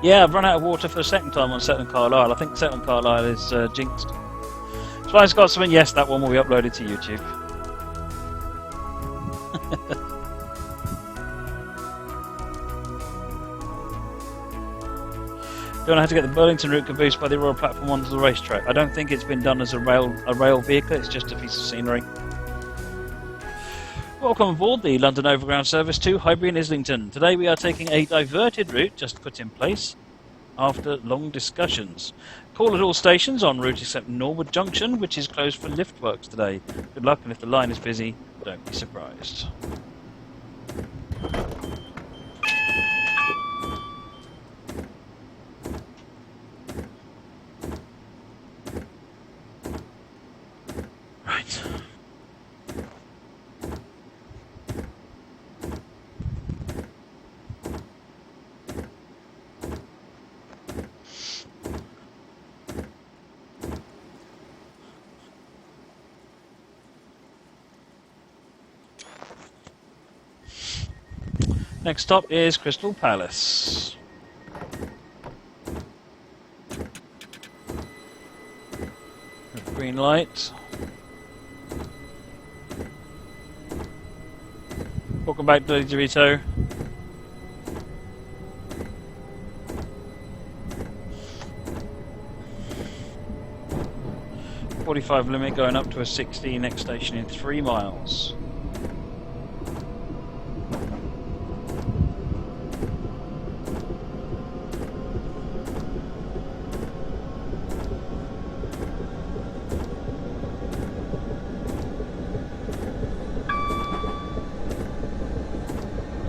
Yeah, I've run out of water for the second time on Settle Carlisle. I think Settle Carlisle is jinxed. Flying Scotsman, yes, that one will be uploaded to YouTube. Don't know how to get the Burlington route caboose by the Royal Platform onto the racetrack. I don't think it's been done as a rail vehicle, it's just a piece of scenery. Welcome aboard the London Overground service to Highbury and Islington. Today we are taking a diverted route just put in place after long discussions. Call at all stations en route except Norwood Junction, which is closed for lift works today. Good luck, and if the line is busy, don't be surprised. Right. Next stop is Crystal Palace. Green light. Welcome back, Dirty Dorito. .45 limit going up to a 60, next station in 3 miles.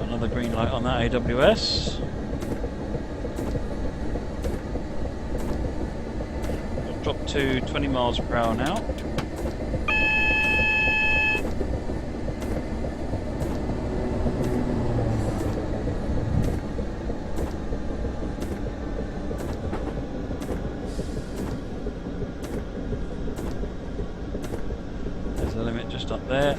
Another green light on that AWS. Drop to 20 miles per hour now. There's the limit just up there.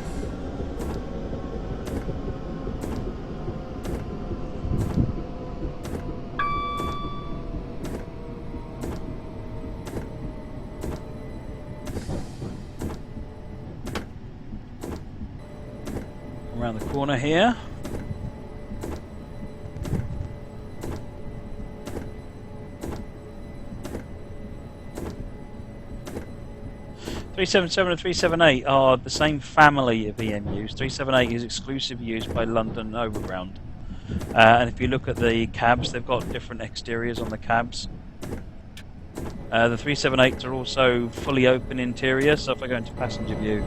Around the corner here. .377 and 378 are the same family of EMUs. 378 is exclusive use by London Overground. And if you look at the cabs, they've got different exteriors on the cabs. The 378s are also fully open interior, so if I go into passenger view,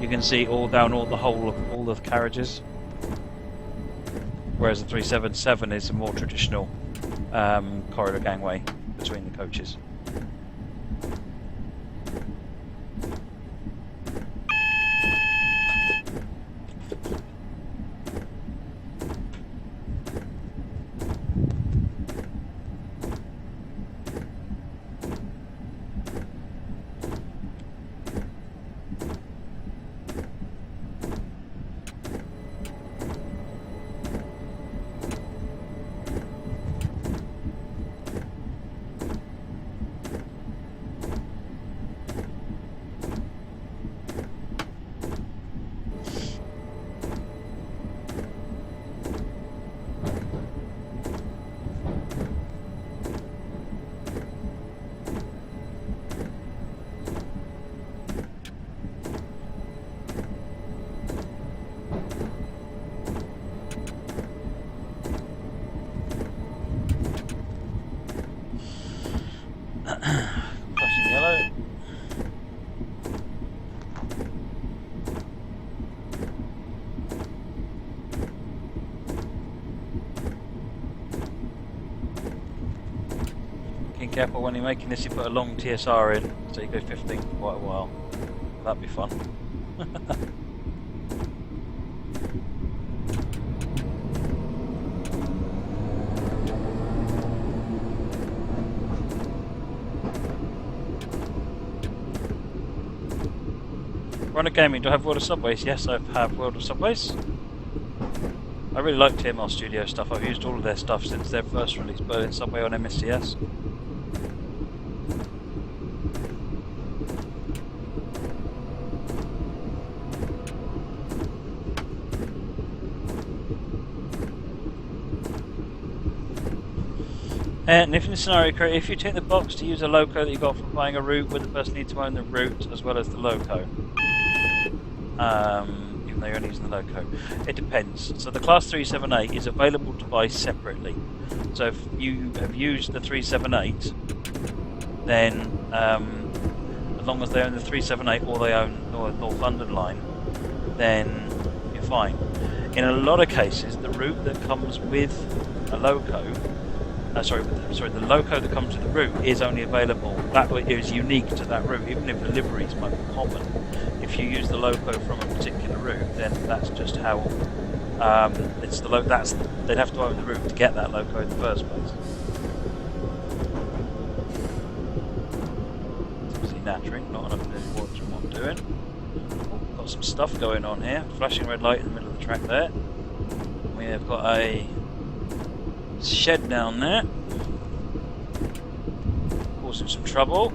you can see all the carriages. Whereas the 377 is a more traditional corridor gangway between the coaches. Flashing yellow. AKinkyApple, when you're making this, you put a long TSR in, so you go 15 for quite a while. That'd be fun. Runner Gaming, do I have World of Subways? Yes, I have World of Subways. I really like TMR Studio stuff. I've used all of their stuff since their first release, Berlin Subway on MSCS. And if in the scenario created, if you tick the box to use a loco that you got from buying a route, would the person need to own the route as well as the loco? Even though you're only using the loco. It depends. So the Class 378 is available to buy separately. So if you have used the 378, then as long as they own the 378 or they own the North London line, then you're fine. In a lot of cases, the route that comes with a loco, the loco that comes with the route is only available. That is unique to that route, even if the liveries might be common. If you use the loco from a particular route, then that's just how it's the they'd have to own the route to get that loco in the first place. Obviously, nattering, not enough to watch what I'm doing. Oh, got some stuff going on here. Flashing red light in the middle of the track there. We have got a shed down there, causing some trouble.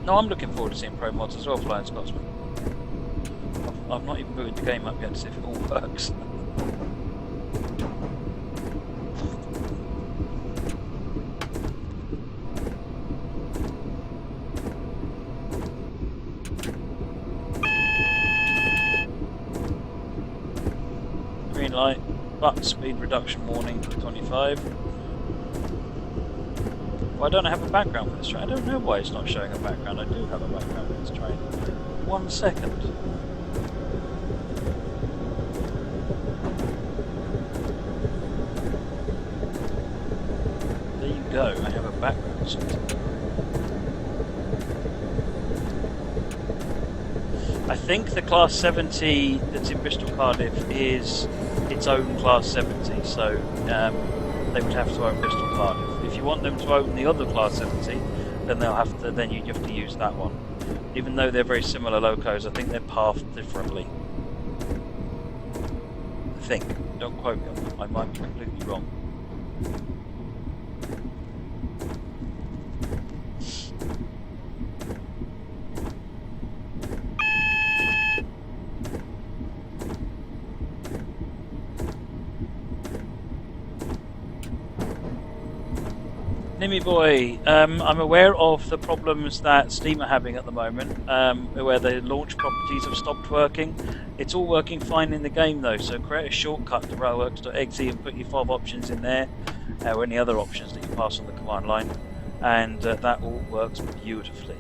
No, I'm looking forward to seeing Pro Mods as well, Flying Scotsman. I've not even booted the game up yet to see if it all works. Green light, but speed reduction warning for 25. Why don't I have a background for this train? I don't know why it's not showing a background. I do have a background for this train. 1 second. There you go, I have a background something. I think the Class 70 that's in Bristol Cardiff is its own Class 70, so they would have to own Bristol Cardiff. If you want them to own the other Class 70, then they'll have to. Then you have to use that one. Even though they're very similar locos, I think they're pathed differently. I think. Don't quote me on that. I might be completely wrong. Nimmy boy, I'm aware of the problems that Steam are having at the moment, where the launch properties have stopped working. It's all working fine in the game though, so create a shortcut to railworks.exe and put your 5 options in there, or any other options that you pass on the command line, and that all works beautifully.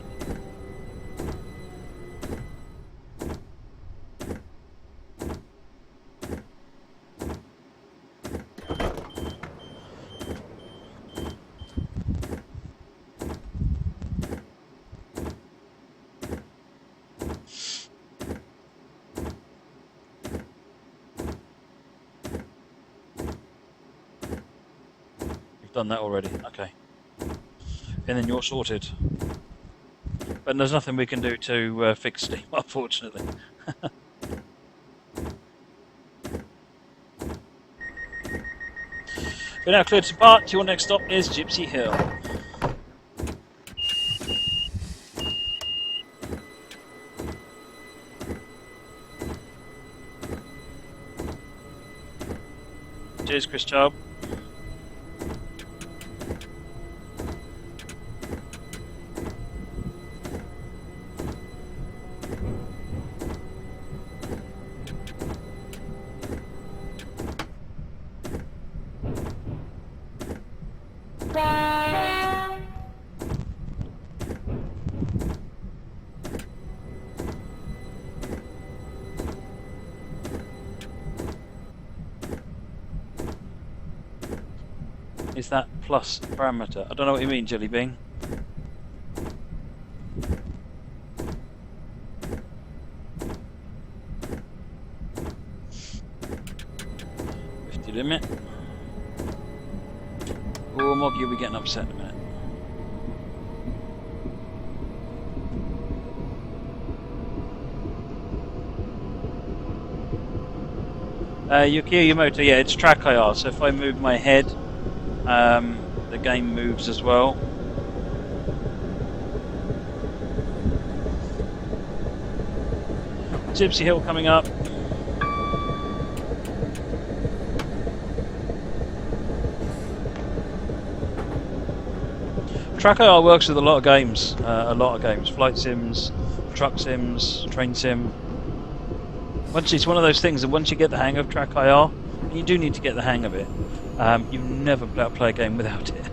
Done that already, okay. And then you're sorted. But there's nothing we can do to fix Steam, unfortunately. We're now cleared to depart. Your next stop is Gypsy Hill. Cheers, Chris Chubb. Is that plus parameter? I don't know what you mean, Jelly Bean. limit. Oh, Moggy will be getting upset in a minute. Yukio Yamoto, yeah, it's track IR, so if I move my head, the game moves as well. Gypsy Hill coming up. Track IR works with a lot of games, flight sims, truck sims, train sim. It's one of those things that once you get the hang of track IR, you do need to get the hang of it. You never play a game without it.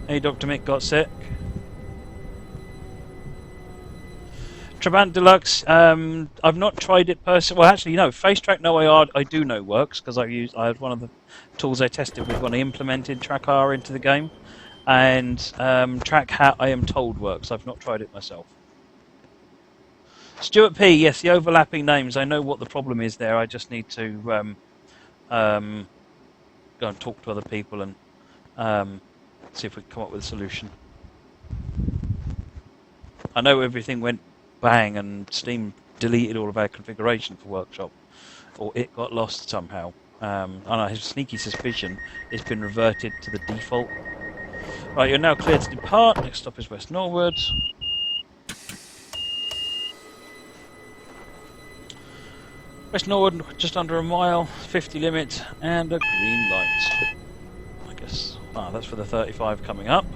Hey, Dr. Mick got sick. Trabant Deluxe, I've not tried it personally. Well, actually, no. FaceTrack No IR I do know works because I had one of the tools I tested with when I implemented Track IR into the game, and Track Hat I am told works. I've not tried it myself. Stuart P, yes, the overlapping names. I know what the problem is there. I just need to go and talk to other people and see if we can come up with a solution. I know everything went bang and Steam deleted all of our configuration for Workshop, or it got lost somehow. And I have a sneaky suspicion it's been reverted to the default. Right, you're now clear to depart. Next stop is West Norwood. West Norwood, just under a mile, 50 limit, and a green light. I guess. Ah, that's for the 35 coming up.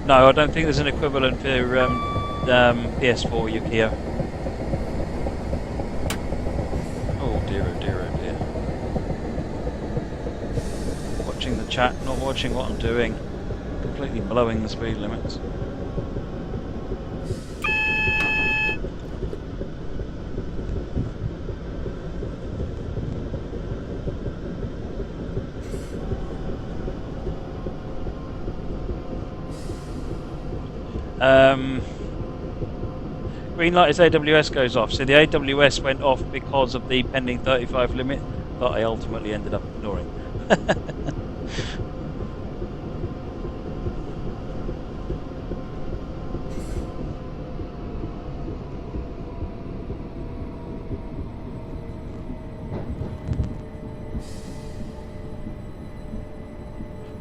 No, I don't think there's an equivalent for PS4, Yukio. Oh dear, oh dear, oh dear. Watching the chat, not watching what I'm doing. Completely blowing the speed limits. Green light as AWS goes off. So the AWS went off because of the pending 35 limit that I ultimately ended up ignoring.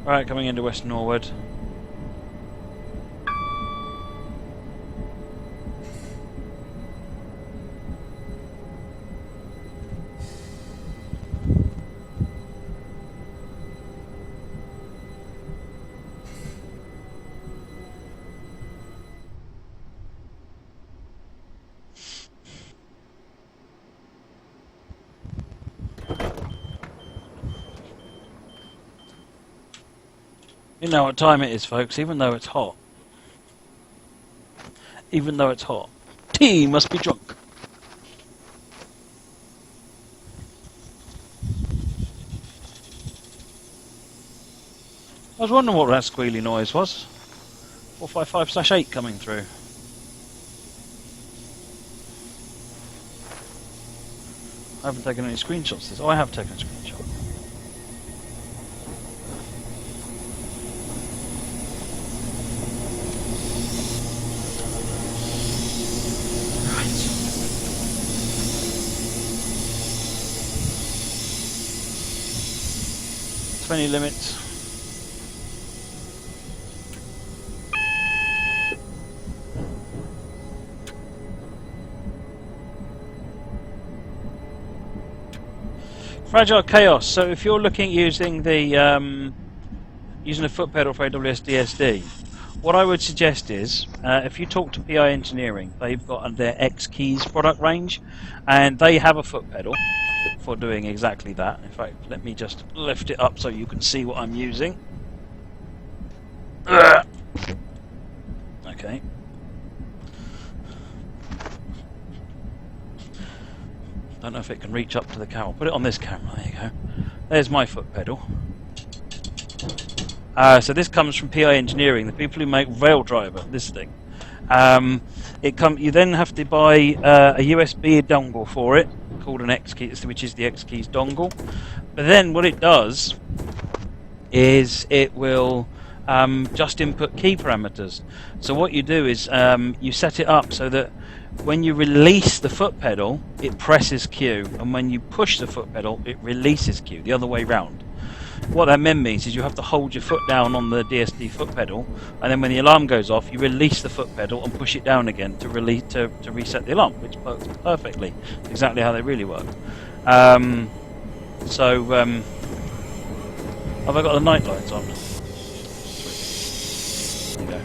Right, coming into West Norwood. You know what time it is, folks, even though it's hot. Even though it's hot. Tea must be drunk. I was wondering what that squealy noise was. 455/8 coming through. I haven't taken any screenshots this. Oh, I have taken a screenshot. Right. 20 limits. Fragile Chaos. So if you're looking using the using a foot pedal for AWS DSD, what I would suggest is, if you talk to PI Engineering, they've got their AKinky's product range, and they have a foot pedal for doing exactly that. In fact, let me just lift it up so you can see what I'm using. Okay. Don't know if it can reach up to the camera. Put it on this camera. There you go. There's my foot pedal. So this comes from PI Engineering, the people who make Rail Driver. This thing. You then have to buy a USB dongle for it, called an AKinky, which is the AKinky's dongle. But then what it does is it will just input key parameters. So what you do is you set it up so that when you release the foot pedal, it presses Q, and when you push the foot pedal, it releases Q, the other way round. What that means is you have to hold your foot down on the DSD foot pedal, and then when the alarm goes off, you release the foot pedal and push it down again to reset the alarm, which works perfectly, exactly how they really work. Have I got the night lights on? There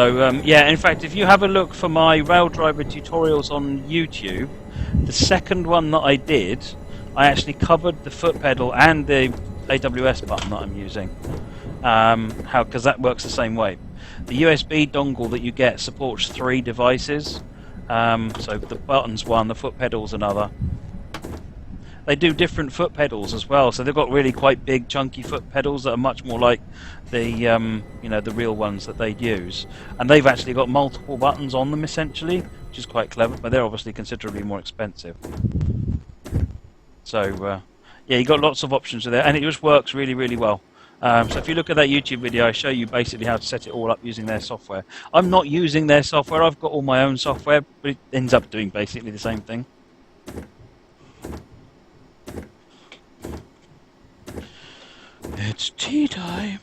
you go. Yeah, in fact, if you have a look for my rail driver tutorials on YouTube, the second one that I did, I actually covered the foot pedal and the AWS button that I'm using. Because that works the same way. The USB dongle that you get supports 3 devices. So the button's one, the foot pedal's another. They do different foot pedals as well, so they've got really quite big, chunky foot pedals that are much more like the the real ones that they'd use. And they've actually got multiple buttons on them essentially, which is quite clever. But they're obviously considerably more expensive. So yeah, you got lots of options there, and it just works really, really well. So if you look at that YouTube video, I show you basically how to set it all up using their software. I'm not using their software; I've got all my own software, but it ends up doing basically the same thing. It's tea time.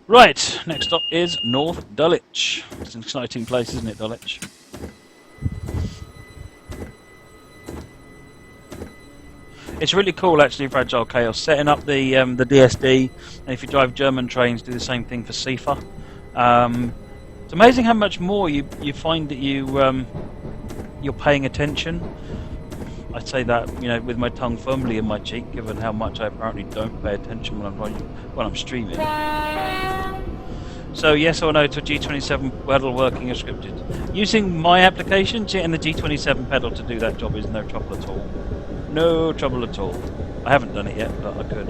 Right, next stop is North Dulwich. It's an exciting place, isn't it, Dulwich? It's really cool, actually, Fragile Chaos. Setting up the DSD, and if you drive German trains, do the same thing for SIFA. It's amazing how much more you find that you're paying attention. I'd say that with my tongue firmly in my cheek, given how much I apparently don't pay attention when I'm streaming. So yes or no to a G27 pedal working as scripted? Using my application, getting the G27 pedal to do that job is no trouble at all. No trouble at all. I haven't done it yet, but I could.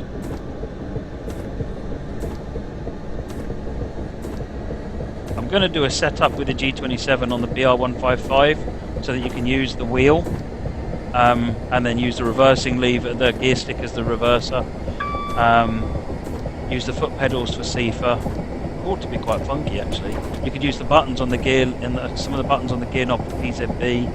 I'm going to do a setup with the G27 on the BR155 so that you can use the wheel and then use the reversing lever, the gear stick as the reverser. Use the foot pedals for SIFA. Ought to be quite funky actually. You could use the buttons on the gear and some of the buttons on the gear knob for PZB.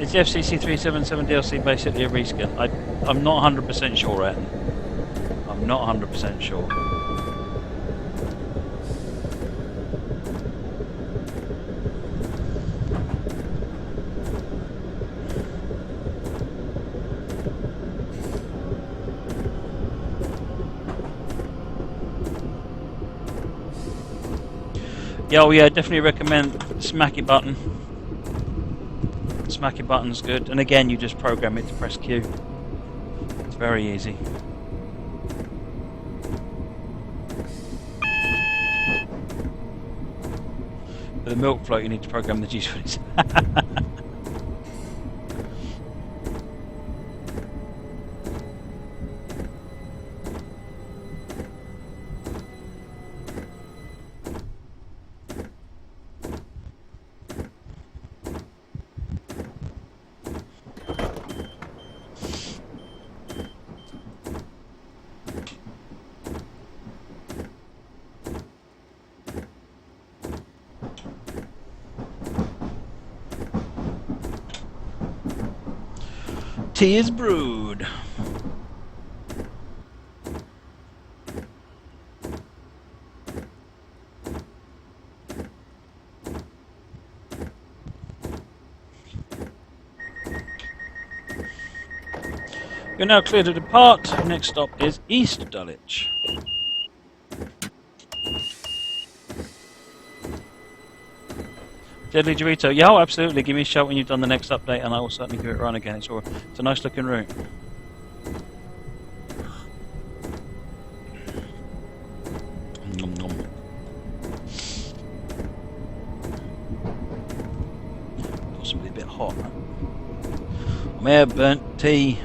Is the FCC 377 DLC basically a reskin? I'm not 100% sure, Ed. I'm not 100% sure. Yeah, oh yeah, definitely recommend Smacky Button. Smacky Button's good, and again you just program it to press Q. It's very easy. For the milk float you need to program the G20s. tea is brewed. You're now clear to depart. Next stop is East Dulwich. Deadly Dorito. Yeah, oh, absolutely. Give me a shout when you've done the next update, and I will certainly give it a run again. It's a nice looking route. Nom nom. Possibly a bit hot. I'm here, burnt tea.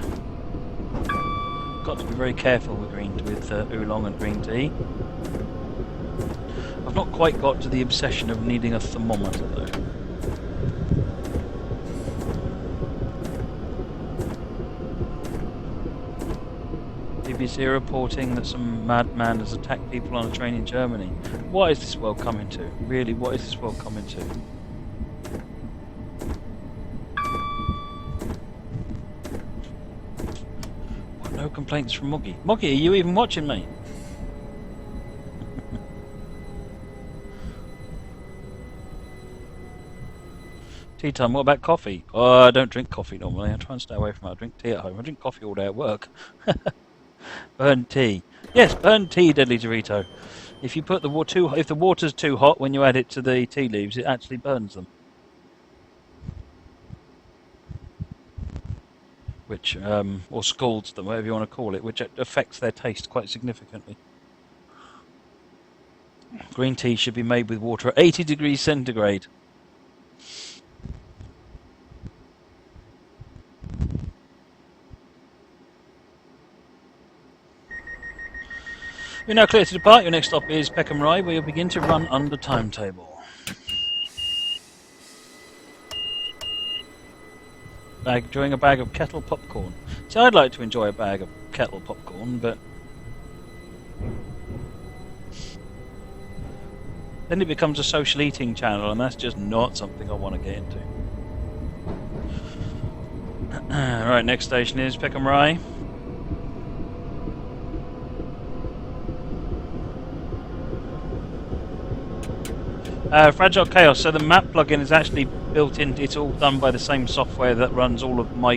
Got to be very careful with oolong and green tea. I've not quite got to the obsession of needing a thermometer though. BBC reporting that some madman has attacked people on a train in Germany. What is this world coming to? Really, what is this world coming to? No complaints from Moggy. Moggy, are you even watching me? Tea time. What about coffee? Oh, I don't drink coffee normally. I try and stay away from it. I drink tea at home. I drink coffee all day at work. Burn tea. Yes, burn tea, Deadly Dorito. If you put if the water's too hot when you add it to the tea leaves, it actually burns them. Which, or scalds them, whatever you want to call it, which affects their taste quite significantly. Green tea should be made with water at 80 degrees centigrade. You're now clear to depart. Your next stop is Peckham Rye, where you'll begin to run under timetable. Enjoying a bag of kettle popcorn. See, I'd like to enjoy a bag of kettle popcorn, but then it becomes a social eating channel, and that's just not something I want to get into. Right, next station is Peckham Rye. Fragile Chaos. So the map plugin is actually built in. It's all done by the same software that runs all my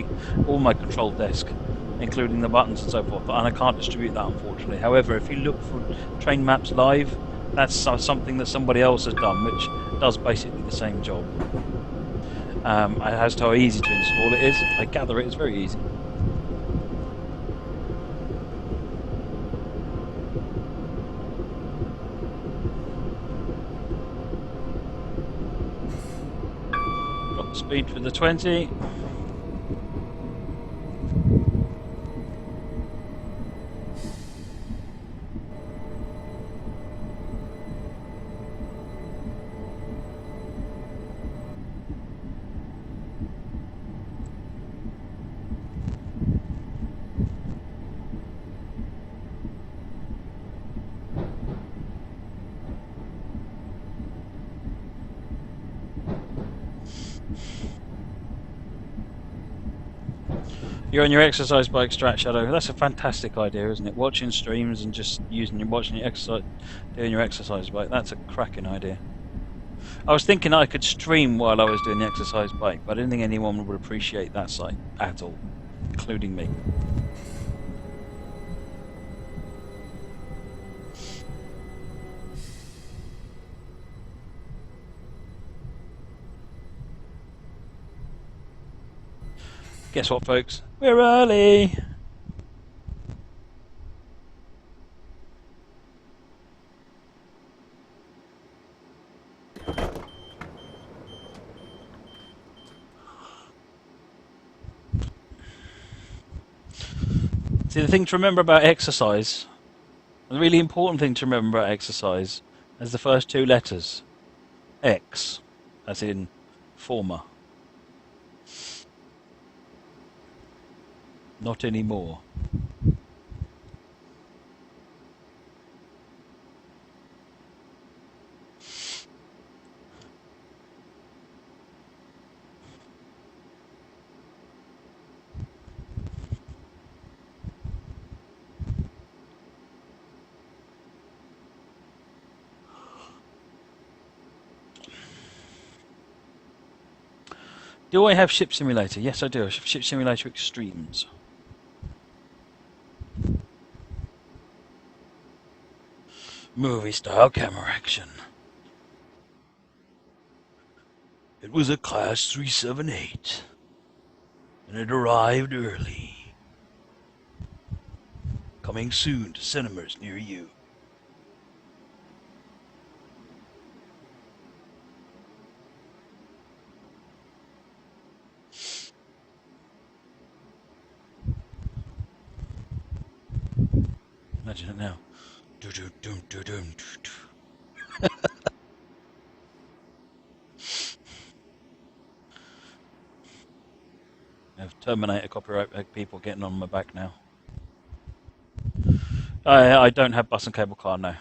control desk, including the buttons and so forth. And I can't distribute that, unfortunately. However, if you look for train maps live, that's something that somebody else has done, which does basically the same job. As to how easy to install it is, I gather it is very easy. Speed for the 20. You're on your exercise bike, Strat Shadow. That's a fantastic idea, isn't it? Watching streams and just watching your exercise, doing your exercise bike. That's a cracking idea. I was thinking I could stream while I was doing the exercise bike, but I didn't think anyone would appreciate that site at all, including me. Guess what, folks? We're early! See, the thing to remember about exercise, the really important thing to remember about exercise, is the first two letters. X, as in former. Not anymore. Do I have Ship Simulator? Yes, I do. I have Ship Simulator Extremes. Movie style camera action. It was a Class 378, and it arrived early. Coming soon to cinemas near you. Imagine it now. I have Terminator copyright people getting on my back now. I don't have bus and cable car now.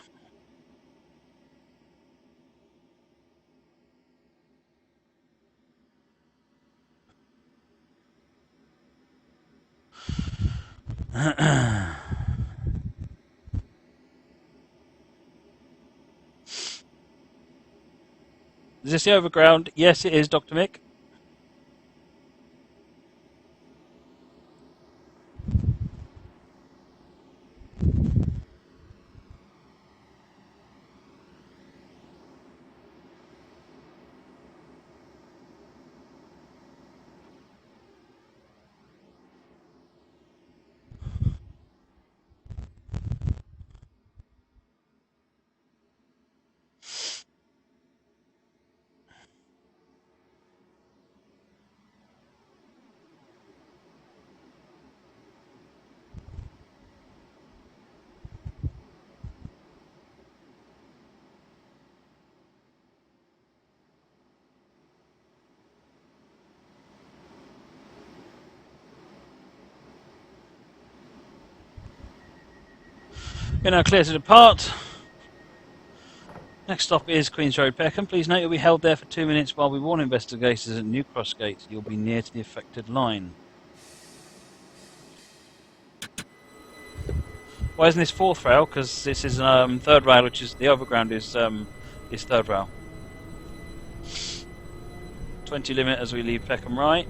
Is this the overground? Yes, it is, Dr. Mick. We're now clear to depart. Next stop is Queen's Road, Peckham. Please note you'll be held there for 2 minutes while we warn investigators at New Cross Gate. You'll be near to the affected line. Why isn't this fourth rail? Because this is third rail, which is the overground is third rail. 20 limit as we leave Peckham right.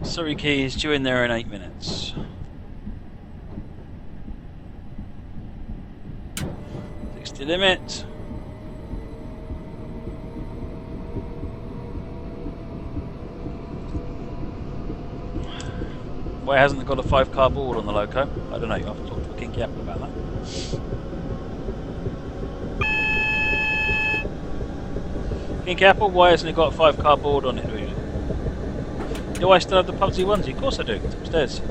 Surrey Quays due in there in 8 minutes. 60 limit. Why hasn't it got a 5-car board on the loco? I don't know, you'll have to talk to AKinkyApple about that. AKinkyApple, why hasn't it got a 5-car board on it? Do I still have the Pubsy onesie? Of course I do, it's upstairs.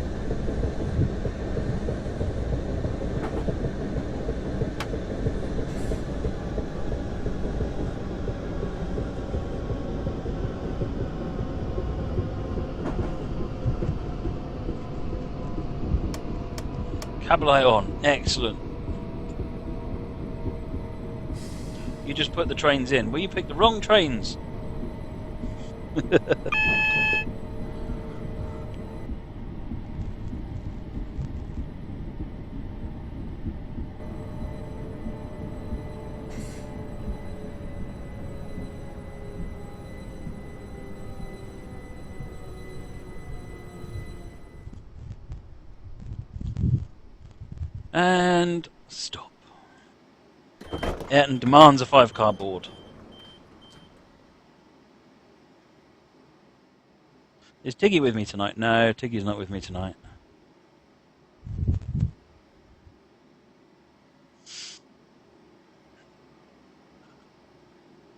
Cable eye on, excellent. You just put the trains in. Well, you picked the wrong trains. And stop. Ayrton demands a 5-car board. Is Tiggy with me tonight? No, Tiggy's not with me tonight.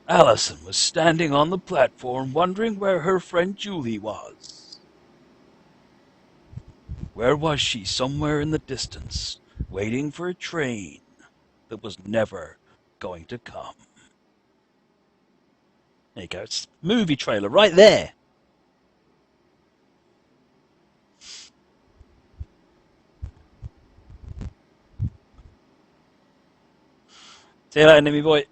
Alison was standing on the platform wondering where her friend Julie was. Where was she? Somewhere in the distance, waiting for a train that was never going to come. There you go, it's movie trailer right there. See you later, Nimmy boy.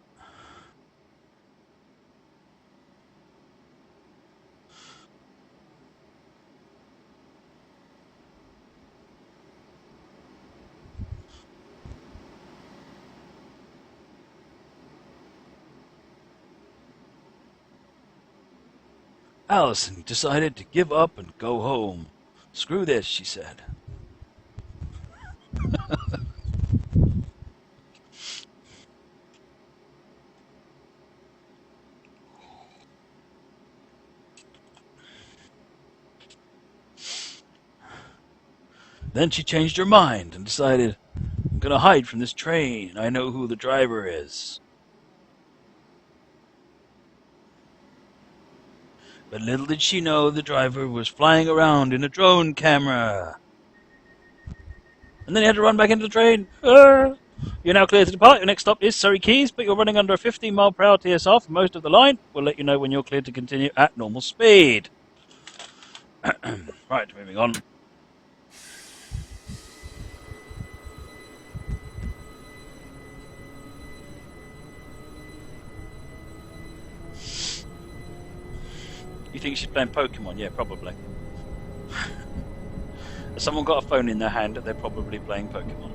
Allison decided to give up and go home. Screw this, she said. Then she changed her mind and decided, I'm going to hide from this train. I know who the driver is. But little did she know the driver was flying around in a drone camera. And then he had to run back into the train. You're now clear to depart. Your next stop is Surrey Quays, but you're running under a 15-mile-per-hour TSR for most of the line. We'll let you know when you're cleared to continue at normal speed. Right, moving on. You think she's playing Pokemon? Yeah, probably. If someone got a phone in their hand, they're probably playing Pokemon.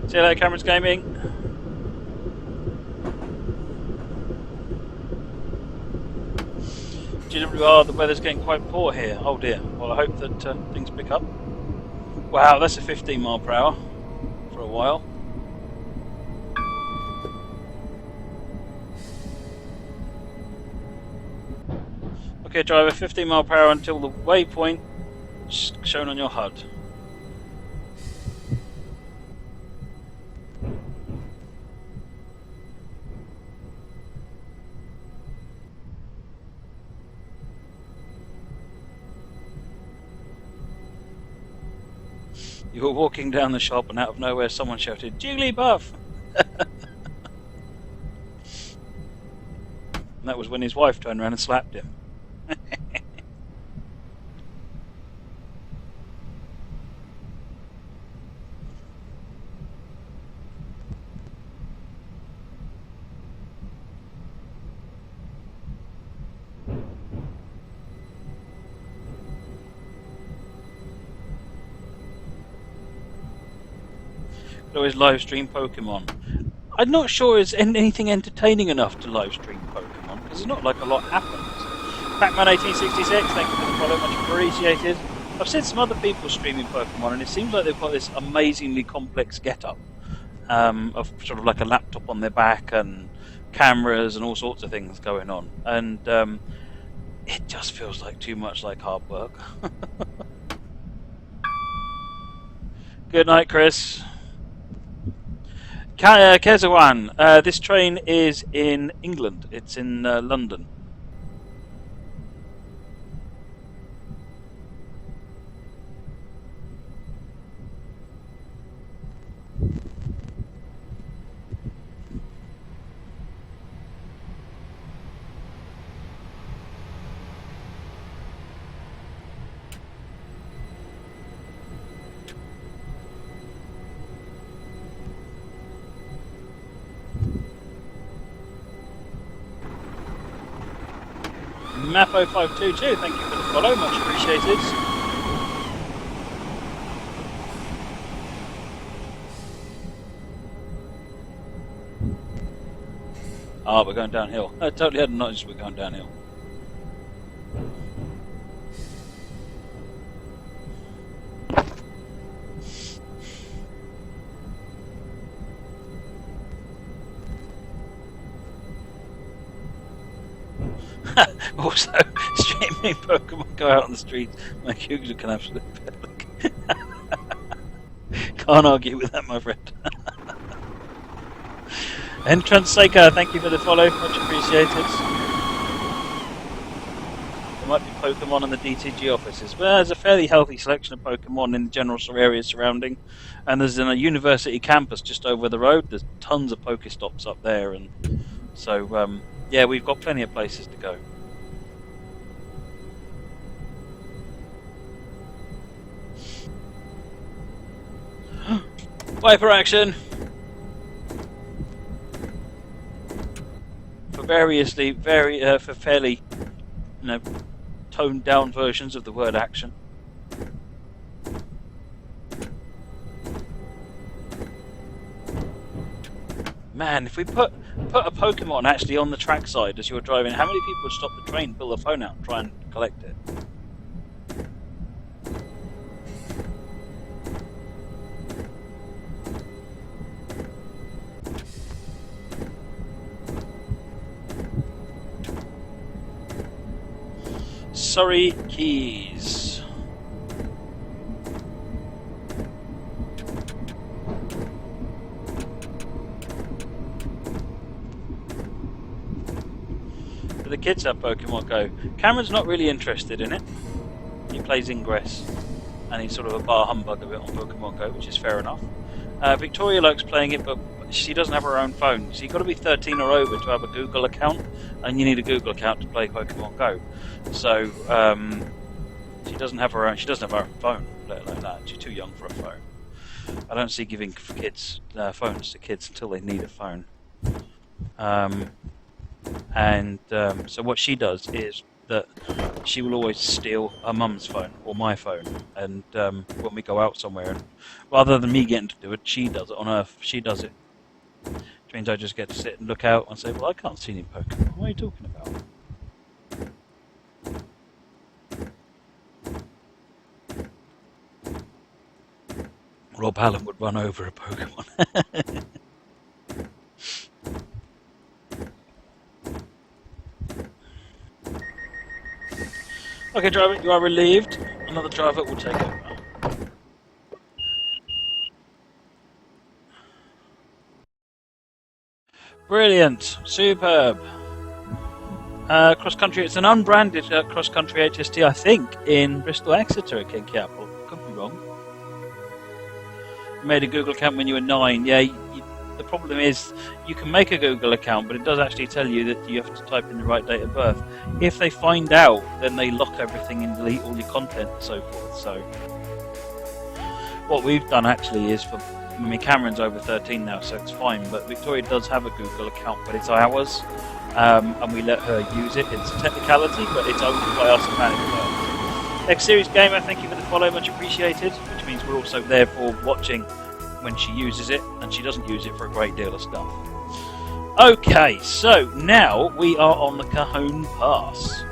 See you later, Cameron's Gaming. GWR, the weather's getting quite poor here. Oh dear. Well, I hope that things pick up. Wow, that's a 15-mile-per-hour for a while. Okay, driver, 15-mile-per-hour until the waypoint shown on your HUD. You were walking down the shop and out of nowhere someone shouted, Jigglypuff! And that was when his wife turned around and slapped him. Always live stream Pokemon. I'm not sure it's anything entertaining enough to live stream Pokemon because it's not like a lot happens. Pac-Man1866, thank you for the follow, much appreciated. I've seen some other people streaming Pokemon and it seems like they've got this amazingly complex get-up of sort of like a laptop on their back and cameras and all sorts of things going on, and it just feels like too much like hard work. Good night, Chris. Kezawan, this train is in England. It's in London. Mappo522, thank you for the follow, much appreciated. Ah, we're going downhill. I totally hadn't noticed we're going downhill. Also, streaming Pokemon go out on the streets. My Cougars can absolutely can't argue with that, my friend. Entrance Seika, thank you for the follow, much appreciated. There might be Pokemon in the DTG offices. Well, there's a fairly healthy selection of Pokemon in the general area surrounding, and there's in a university campus just over the road. There's tons of Pokestops up there, and so yeah, we've got plenty of places to go. Wiper action for for fairly you know, toned down versions of the word action. Man, if we put a Pokemon actually on the trackside as you're driving, how many people would stop the train, pull the phone out, and try and collect it? Surrey Keys. Do the kids have Pokemon Go? Cameron's not really interested in it. He plays Ingress, and he's sort of a bar humbug a bit on Pokemon Go, which is fair enough. Victoria likes playing it, but she doesn't have her own phone. So you've got to be 13 or over to have a Google account, and you need a Google account to play Pokemon Go. So she doesn't have her own. She doesn't have her own phone, let alone that. She's too young for a phone. I don't see giving kids phones to kids until they need a phone. So what she does is that she will always steal her mum's phone or my phone, and when we go out somewhere, and rather than me getting to do it, she does it on her. She does it. Which means I just get to sit and look out and say, "Well, I can't see any Pokemon. What are you talking about?" Rob Allen would run over a Pokemon. Okay, driver, you are relieved. Another driver will take over. Brilliant. Superb. Cross-country, it's an unbranded cross-country HST, I think, in Bristol Exeter at AKinkyApple. Could be wrong. You made a Google account when you were 9. Yeah, the problem is you can make a Google account, but it does actually tell you that you have to type in the right date of birth. If they find out, then they lock everything and delete all your content and so forth. So what we've done actually is Cameron's over 13 now, so it's fine, but Victoria does have a Google account, but it's ours, and we let her use it. It's a technicality, but it's owned by us and managed by us. X-Series Gamer, thank you for the follow, much appreciated, which means we're also there for watching when she uses it, and she doesn't use it for a great deal of stuff. Okay, so now we are on the Cajon Pass.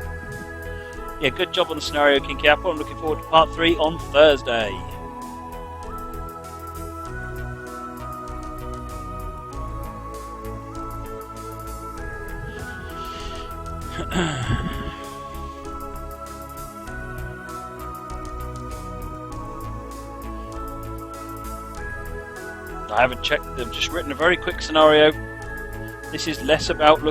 Yeah, good job on the scenario, AKinkyApple. I'm looking forward to part 3 on Thursday. I haven't checked, I've just written a very quick scenario. This is less about